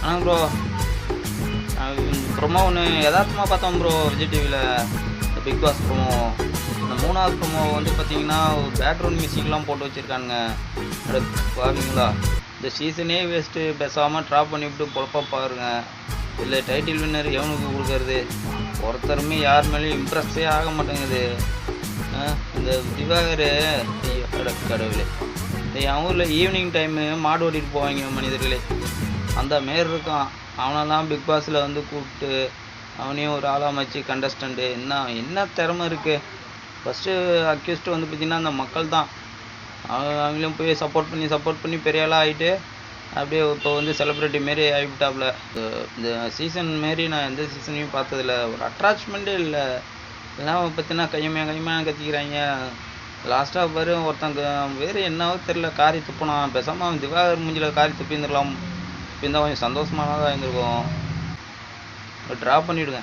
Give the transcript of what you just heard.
ஆனால் bro promo ஒன்று யதார்த்தமாக பார்த்தோம் ப்ரோ விஜய் டிவியில் இந்த பிக் பாஸ் ப்ரொமோ. இந்த 3வது ப்ரொமோ வந்து பார்த்தீங்கன்னா பேக்ரவுண்ட் மியூசிக்லாம் போட்டு வச்சுருக்கானுங்க. பாருங்களா, இந்த சீசனே வேஸ்ட்டு, பேசாமல் ட்ராப் பண்ணிவிட்டு பொழப்பா பாருங்க. இல்லை டைட்டில் வின்னர் எவனுக்கு கொடுக்கறது? ஒருத்தருமே யார் மேலேயும் இம்ப்ரெஸ்ஸே ஆக மாட்டேங்குது. இந்த திவாகர் கடவுளே, என் ஊரில் ஈவினிங் டைமு மாடு ஓட்டிகிட்டு போவாங்க மனிதர்களே, அந்த மாரி இருக்கான். அவனெல்லாம் பிக் பாஸில் வந்து கூப்பிட்டு அவனையும் ஒரு ஆளாக வச்சு கண்டஸ்டண்ட்டு என்ன திறமை இருக்குது. ஃபஸ்ட்டு அக்யூஸ்ட்டு வந்து பார்த்திங்கன்னா அந்த மக்கள் தான். அவங்களும் போய் சப்போர்ட் பண்ணி பெரிய ஆளாக ஆகிட்டு அப்படியே இப்போ வந்து செலிப்ரிட்டி மாரி ஆகிவிட்டாப்புல. இந்த சீசன் மாரி நான் எந்த சீசனையும் பார்த்ததில்ல. ஒரு அட்ராச்மெண்ட்டே இல்லை. இதெல்லாம் பார்த்தீங்கன்னா கையமையாக கத்திக்கிறாங்க. லாஸ்ட்டாக பாரு ஒருத்தங்க வேறு என்னவோ தெரில காரி துப்புனான். பேசாமல் அவன் திவாகர் மூஞ்சில் காரி துப்பி இருந்துடலாம். இப்போ இருந்தால் கொஞ்சம் சந்தோஷமானதாக இருந்திருக்கும். ட்ராப் பண்ணிவிடுங்க.